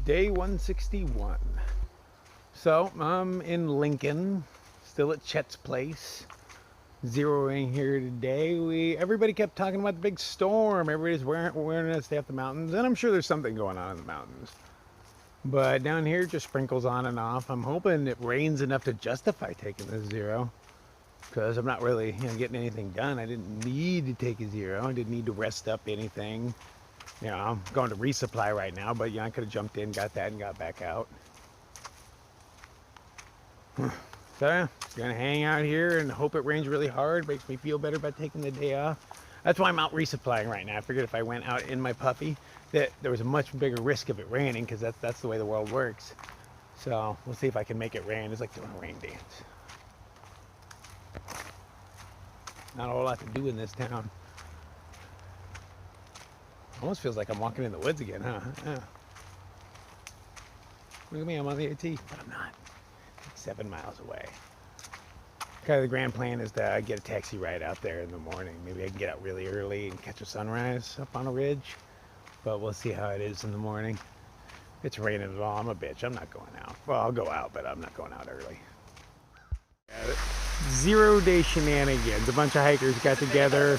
Day 161. So I'm in Lincoln, still at Chet's place. Zeroing here today. Everybody kept talking about the big storm. Everybody's warning us to stay up the mountains, and I'm sure there's something going on in the mountains. But down here, just sprinkles on and off. I'm hoping it rains enough to justify taking the zero, because I'm not really getting anything done. I didn't need to take a zero. I didn't need to rest up anything. I'm going to resupply right now, but I could have jumped in, got that, and got back out. So yeah, gonna hang out here and hope it rains really hard. Makes me feel better about taking the day off. That's why I'm out resupplying right now. I figured if I went out in my puppy, that there was a much bigger risk of it raining, because that's the way the world works. So we'll see if I can make it rain. It's like doing a rain dance. Not a whole lot to do in this town. Almost feels like I'm walking in the woods again, huh? Yeah. Look at me, I'm on the AT, but I'm not. Like 7 miles away. Kind of the grand plan is to get a taxi ride out there in the morning. Maybe I can get out really early and catch a sunrise up on a ridge. But we'll see how it is in the morning. If it's raining at all, I'm a bitch. I'm not going out. Well, I'll go out, but I'm not going out early. 0-day shenanigans. A bunch of hikers got together,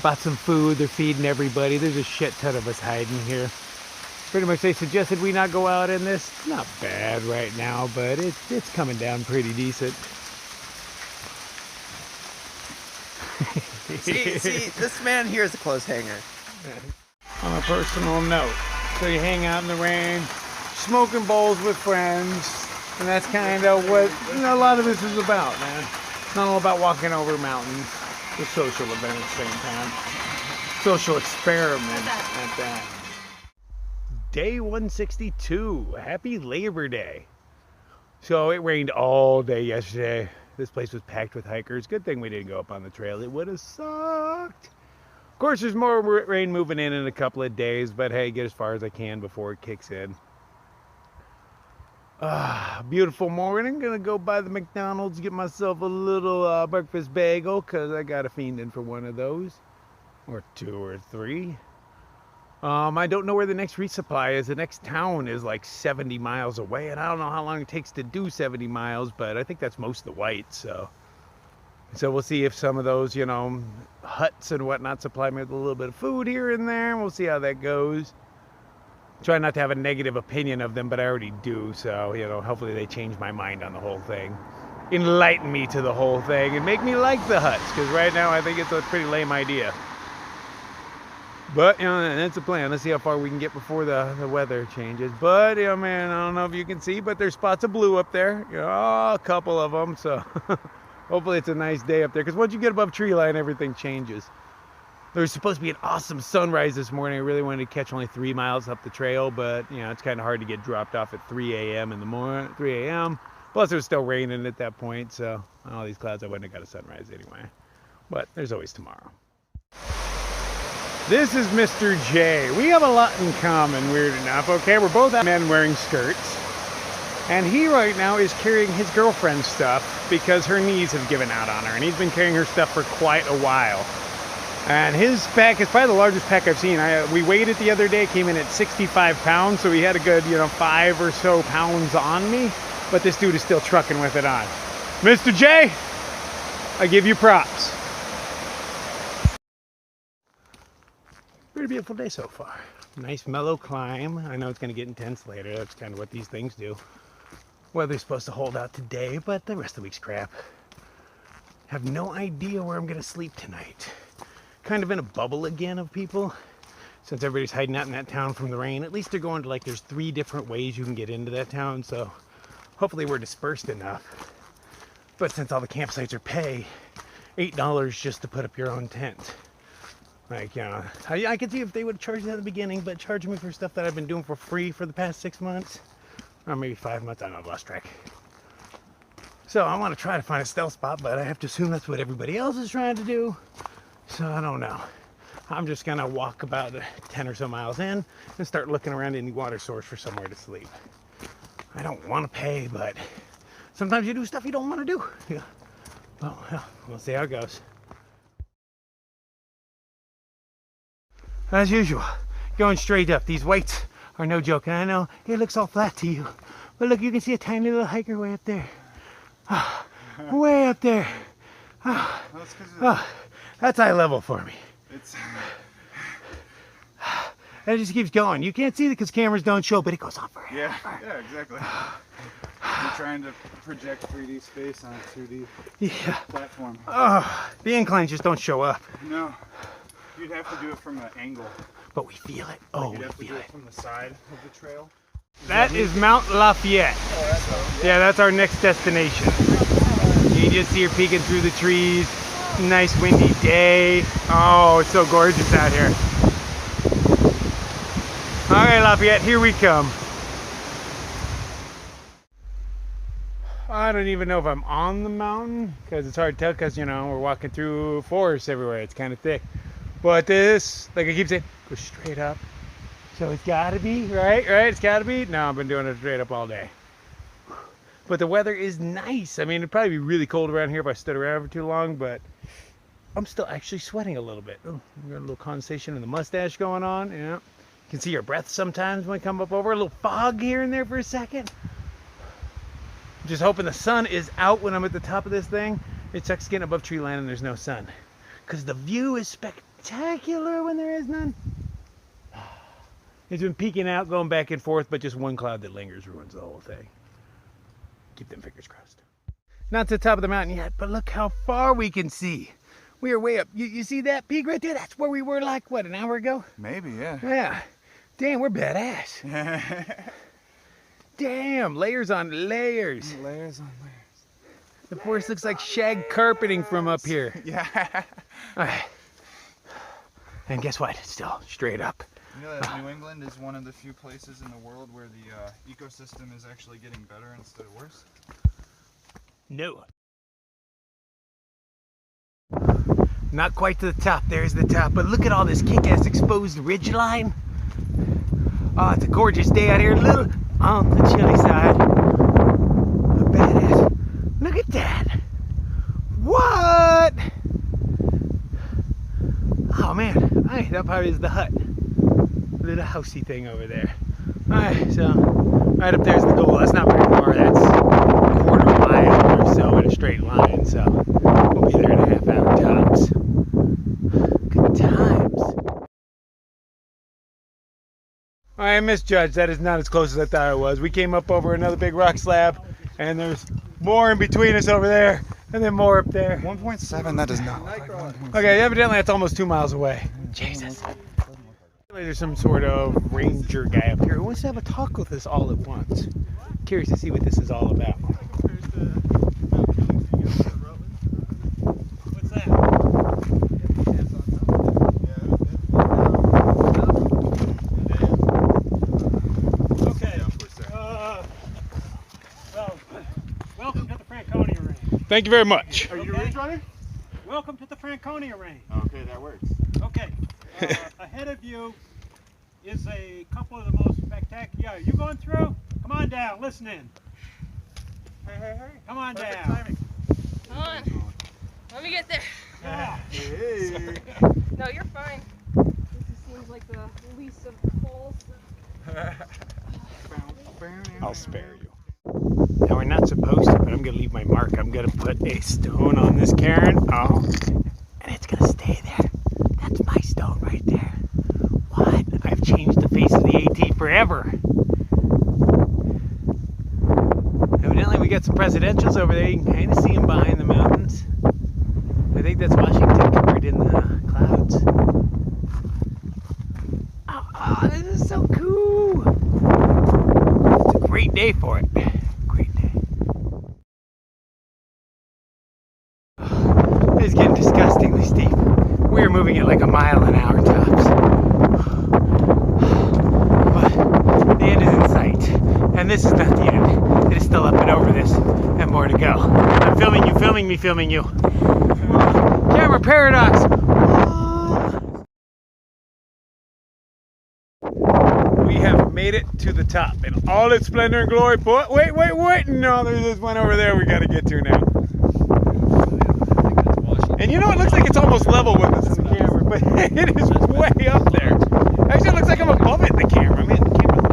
bought some food. They're feeding everybody. There's a shit ton of us hiding here. Pretty much they suggested we not go out in this. It's not bad right now, but it's coming down pretty decent. see, this man here is a clothes hanger. On a personal note, so you hang out in the rain, smoking bowls with friends, and that's kind of what a lot of this is about, man. It's not all about walking over mountains. It's a social event at the same time. Social experiment at that. Day 162. Happy Labor Day. So it rained all day yesterday. This place was packed with hikers. Good thing we didn't go up on the trail. It would have sucked. Of course, there's more rain moving in a couple of days, but hey, get as far as I can before it kicks in. Beautiful morning. Gonna go by the McDonald's, get myself a little breakfast bagel, because I got a fiending for one of those. Or 2 or 3. I don't know where the next resupply is. The next town is like 70 miles away, and I don't know how long it takes to do 70 miles, but I think that's most of the whites, so we'll see if some of those, huts and whatnot supply me with a little bit of food here and there, and we'll see how that goes. Try not to have a negative opinion of them, but I already do, so, hopefully they change my mind on the whole thing. Enlighten me to the whole thing, and make me like the huts, because right now I think it's a pretty lame idea. But, that's the plan. Let's see how far we can get before the weather changes. But, man, I don't know if you can see, but there's spots of blue up there. A couple of them, so hopefully it's a nice day up there. Because once you get above tree line, everything changes. There's supposed to be an awesome sunrise this morning. I really wanted to catch only 3 miles up the trail, but, it's kind of hard to get dropped off at 3 a.m. in the morning, 3 a.m. Plus, it was still raining at that point, so all these clouds, I wouldn't have got a sunrise anyway. But there's always tomorrow. This is Mr. J. We have a lot in common, weird enough, okay? We're both men wearing skirts. And he right now is carrying his girlfriend's stuff because her knees have given out on her. And he's been carrying her stuff for quite a while. And his pack is probably the largest pack I've seen. We weighed it the other day, came in at 65 pounds, so he had a good, 5 or so pounds on me. But this dude is still trucking with it on. Mr. J, I give you props. Pretty beautiful day so far. Nice mellow climb. I know it's going to get intense later. That's kind of what these things do. Weather's supposed to hold out today, but the rest of the week's crap. Have no idea where I'm going to sleep tonight. Kind of in a bubble again of people. Since everybody's hiding out in that town from the rain, at least they're going to there's 3 different ways you can get into that town, so hopefully we're dispersed enough. But since all the campsites are pay, $8 just to put up your own tent. I could see if they would charge that at the beginning, but charge me for stuff that I've been doing for free for the past 6 months, or maybe 5 months. I don't know, I've lost track. So I want to try to find a stealth spot, but I have to assume that's what everybody else is trying to do. So I don't know. I'm just gonna walk about 10 or so miles in and start looking around any water source for somewhere to sleep. I don't want to pay, but sometimes you do stuff you don't want to do. Yeah. Well, we'll see how it goes. As usual, going straight up. These weights are no joke. And I know it looks all flat to you, but look, you can see a tiny little hiker way up there. Way up there. That's eye level for me. And it just keeps going. You can't see it because cameras don't show, but it goes on forever. Yeah, exactly. You're trying to project 3D space on a 2D platform. The inclines just don't show up. No, you'd have to do it from an angle. But we feel it. You'd have to do it from the side of the trail. That is Mount Lafayette. Yeah, that's our next destination. You just see her peeking through the trees. Nice windy day. Oh, it's so gorgeous out here. All right, Lafayette, here we come. I don't even know if I'm on the mountain because it's hard to tell because, you know, we're walking through forests everywhere. It's kind of thick. But this, like I keep saying, goes straight up. So it's gotta be, right? It's gotta be. No, I've been doing it straight up all day. But the weather is nice. I mean, it'd probably be really cold around here if I stood around for too long, but I'm still actually sweating a little bit. Oh, we got a little condensation in the mustache going on. Yeah. You can see your breath sometimes when we come up over. A little fog here and there for a second. I'm just hoping the sun is out when I'm at the top of this thing. It sucks getting above tree line and there's no sun. Because the view is spectacular when there is none. It's been peeking out, going back and forth, but just one cloud that lingers ruins the whole thing. Keep them fingers crossed. Not to the top of the mountain yet, but look how far we can see. We are way up. You see that peak right there? That's where we were like, what, an hour ago? Maybe, yeah. Yeah. Damn, we're badass. Damn, layers on layers. Layers on layers. The forest looks like shag carpeting from up here. Yeah. All right. And guess what? It's still straight up. You know that New England is one of the few places in the world where the ecosystem is actually getting better instead of worse? No. Not quite to the top. There's the top. But look at all this kick-ass exposed ridge line. Oh, it's a gorgeous day out here. A little on the chilly side. But badass. Look at that. What? Oh man. Alright, that probably is the hut. Little housey thing over there. Alright, so right up there's the goal. That's not very far. That's a quarter mile or so in a straight line. So we'll be there in a half hour tops. Good times. I misjudged. That is not as close as I thought it was. We came up over another big rock slab, and there's more in between us over there, and then more up there. 1.7, that does not look like 1.7. Okay, evidently that's almost 2 miles away. Jesus. There's some sort of ranger guy up here who wants to have a talk with us all at once. Curious to see what this is all about. What's that? Okay. Well, welcome to the Franconia range. Thank you very much. Are you a ridge runner? Welcome to the Franconia range. Okay, that works. Okay, ahead of you is a couple of the most spectacular. Yeah, you going through? Come on down, listen in. Hey. Come on Perfect down. timing. Come on. Let me get there. Yeah. Hey. No, you're fine. This seems like the least of calls. I'll spare you. Now we're not supposed to, but I'm gonna leave my mark. I'm gonna put a stone on this cairn. Oh, and it's gonna stay there. That's my stone right there. What? I've changed the face of the AT forever. Evidently we got some presidentials over there. You can kind of see them behind the mountains. I think that's Washington covered in the clouds. Oh, this is so cool. It's a great day for it. Great day. It's getting disgustingly steep. We're moving at like a mile an hour tops. But the end is in sight. And this is not the end. It is still up and over this and more to go. I'm filming you, filming me, filming you. Camera paradox. We have made it to the top in all its splendor and glory. But wait. No, there's this one over there we got to get to now. And you know, it looks like it's almost level with us in the camera, but it is way up there. Actually, it looks like I'm above it in the camera. I mean, the camera's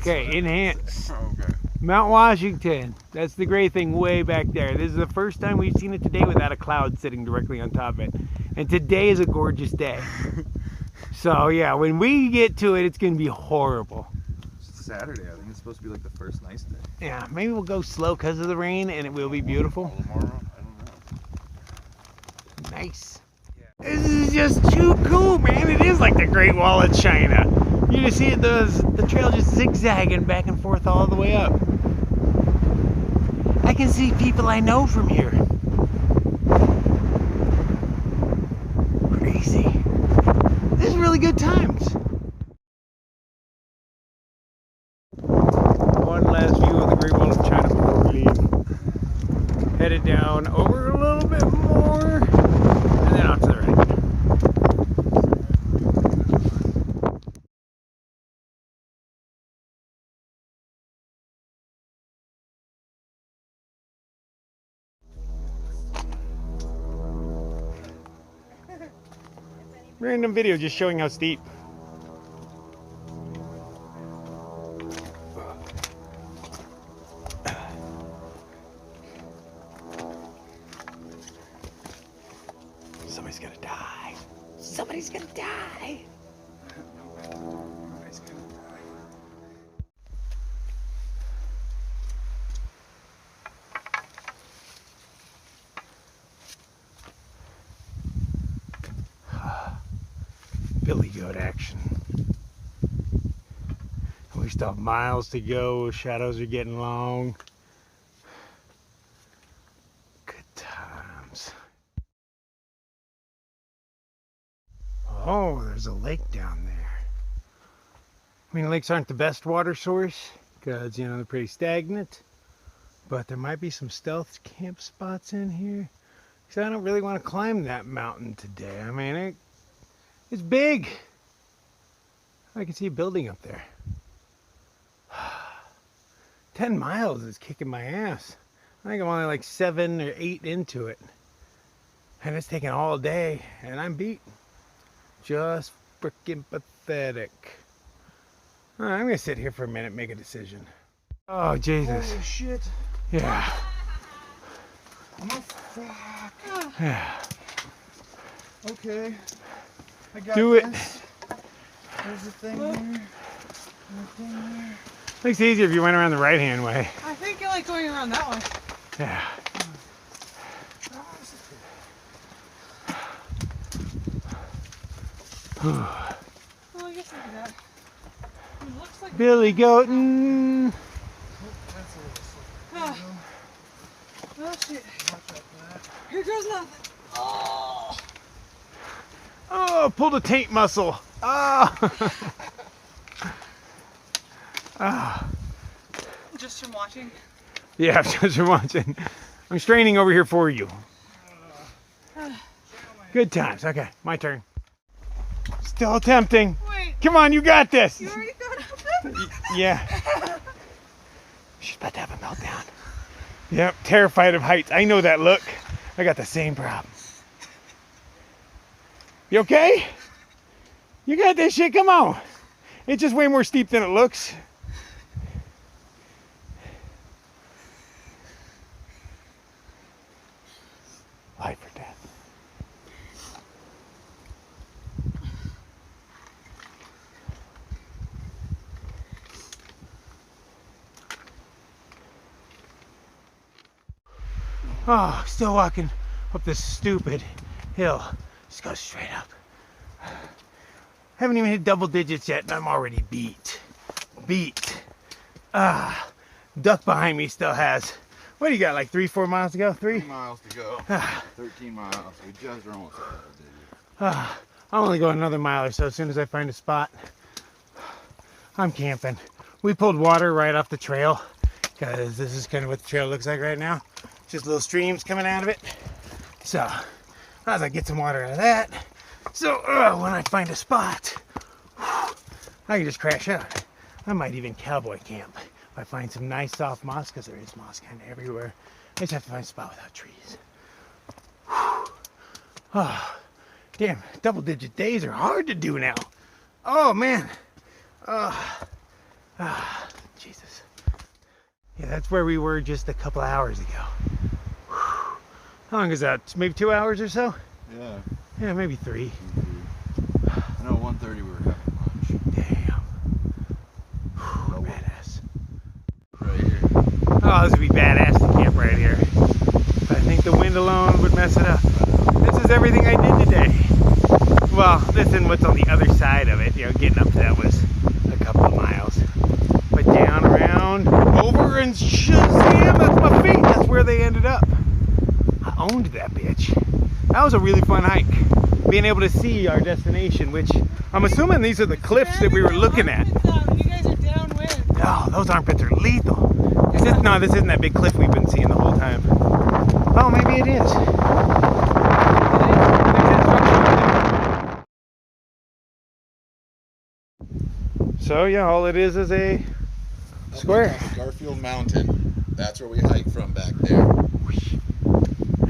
Okay, enhance. Okay. Mount Washington. That's the gray thing way back there. This is the first time we've seen it today without a cloud sitting directly on top of it. And today is a gorgeous day. So yeah, when we get to it, it's going to be horrible. It's Saturday. I think it's supposed to be like the first nice day. Yeah, maybe we'll go slow because of the rain and it will be beautiful. Tomorrow? I don't know. Nice. This is just too cool, man. It is like the Great Wall of China. You just see it, the trail just zigzagging back and forth all the way up. I can see people I know from here. Crazy. This is really good times. One last view of the Great Wall of China before we leave. Headed down over a little bit more, and then off to the right. Random video just showing how steep. Somebody's gonna die. Somebody's gonna die. Nobody's gonna die. Billy goat action. We still have miles to go. Shadows are getting long. Good times. Oh, there's a lake down there. I mean, lakes aren't the best water source because, you know, they're pretty stagnant. But there might be some stealth camp spots in here. Because I don't really want to climb that mountain today. I mean, it's big. I can see a building up there. 10 miles is kicking my ass. I think I'm only like 7 or 8 into it. And it's taking all day, and I'm beat. Just freaking pathetic. All right, I'm gonna sit here for a minute, make a decision. Oh, Jesus. Holy shit. Yeah. Oh, fuck. Yeah. Okay. I got Do it. this. There's a thing here. Makes it easier if you went around the right-hand way. I think I like going around that way. Yeah. Well, I guess I do that. It looks like Billy Goatin'. Oh, oh shit. Here goes nothing. Oh. Oh, pulled a taint muscle. Oh. Oh. Just from watching. Yeah, just from watching. I'm straining over here for you. Good times. Okay, my turn. Still attempting. Wait, Come on, you got this. you already got up. Yeah. She's about to have a meltdown. Yep, terrified of heights. I know that look. I got the same problem. You okay? You got this shit, come on. It's just way more steep than it looks. Life or death. Oh, still walking up this stupid hill. Just go straight up. Haven't even hit double digits yet and I'm already beat. Duck behind me still has, what do you got, like 3-4 miles to go? 3? 3 miles to go. 13 miles. We just are almost at I'll only go another mile or so as soon as I find a spot. I'm camping. We pulled water right off the trail because this is kind of what the trail looks like right now. Just little streams coming out of it. So, as I get some water out of that, so when I find a spot, I can just crash out. I might even cowboy camp if I find some nice soft moss, because there is moss kind of everywhere. I just have to find a spot without trees. Oh, damn, double-digit days are hard to do now. Oh, man. Yeah, that's where we were just a couple hours ago. Whew. How long is that? Maybe 2 hours or so? Yeah. Yeah, maybe 3. I know 1:30 we were having lunch. Damn. Whew, badass. Right here. Oh, this would be badass to camp right here. But I think the wind alone would mess it up. This is everything I did today. Well, this and what's on the other side of it. You know, getting up to that was a couple of miles. But down, around, over, and shazam, that's my feet. That's where they ended up. I owned that bitch. That was a really fun hike. Being able to see our destination, which I'm assuming these are the cliffs that we were looking at. You guys are downwind. Oh, those armpits are lethal. No, this isn't that big cliff we've been seeing the whole time. Oh, maybe it is. So yeah, all it is a square. Garfield Mountain. That's where we hiked from back there. Look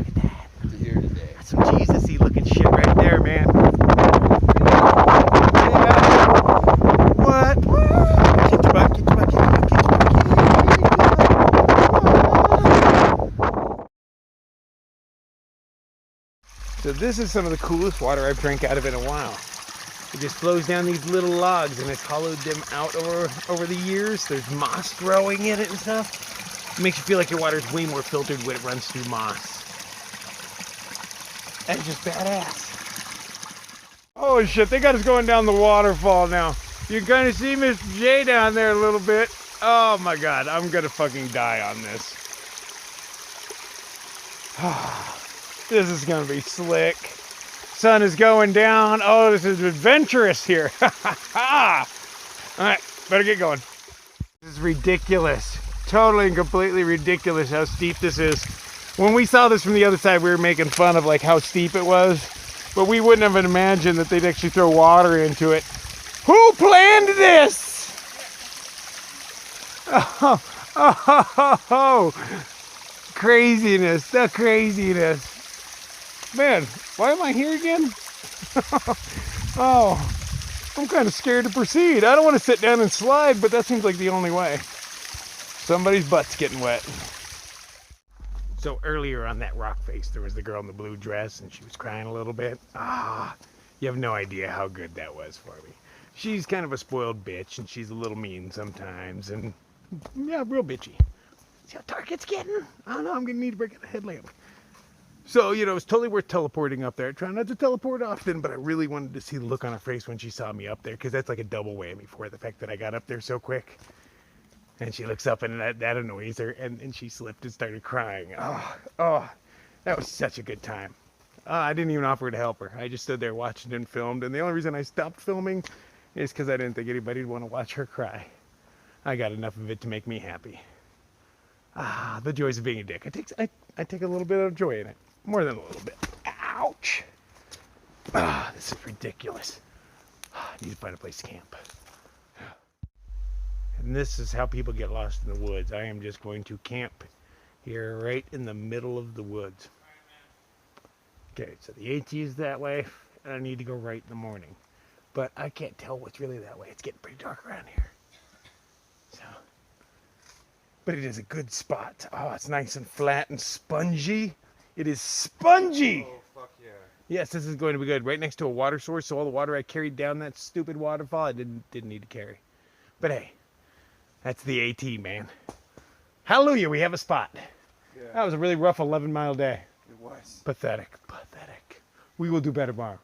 at that. To here today. That's some Jesus-y looking shit right there, man. What? Get your butt, get your butt, get your butt, get your butt. So this is some of the coolest water I've drank out of in a while. It just flows down these little logs and it's hollowed them out over the years. There's moss growing in it and stuff. It makes you feel like your water's way more filtered when it runs through moss. That's just badass. Oh shit, they got us going down the waterfall now. You can kind of see Miss J down there a little bit. Oh my God, I'm gonna fucking die on this. This is gonna be slick. Sun is going down. Oh, this is adventurous here. All right, better get going. This is ridiculous. Totally and completely ridiculous how steep this is. When we saw this from the other side, we were making fun of like how steep it was, but we wouldn't have imagined that they'd actually throw water into it. Who planned this? Oh, craziness, the craziness. Man, why am I here again? Oh, I'm kind of scared to proceed. I don't want to sit down and slide, but that seems like the only way. Somebody's butt's getting wet. So earlier on that rock face, there was the girl in the blue dress, and she was crying a little bit. You have no idea how good that was for me. She's kind of a spoiled bitch, and she's a little mean sometimes, and yeah, real bitchy. See how dark it's getting? I don't know, I'm gonna need to break out a headlamp. So, you know, it's totally worth teleporting up there. I try not to teleport often, but I really wanted to see the look on her face when she saw me up there, because that's like a double whammy for the fact that I got up there so quick. And she looks up and that annoys her, and she slipped and started crying. Oh, that was such a good time. I didn't even offer to help her. I just stood there watching and filmed, and the only reason I stopped filming is because I didn't think anybody would want to watch her cry. I got enough of it to make me happy. The joys of being a dick. I take a little bit of joy in it. More than a little bit. Ouch! This is ridiculous. I need to find a place to camp. And this is how people get lost in the woods. I am just going to camp here right in the middle of the woods. Okay, so the AT is that way, and I need to go right in the morning. But I can't tell what's really that way. It's getting pretty dark around here. So, but it is a good spot. Oh, it's nice and flat and spongy. It is spongy! Oh, fuck yeah. Yes, this is going to be good. Right next to a water source, so all the water I carried down that stupid waterfall, I didn't need to carry. But hey, that's the AT, man. Hallelujah, we have a spot. Yeah. That was a really rough 11-mile day. It was. Pathetic, pathetic. We will do better tomorrow.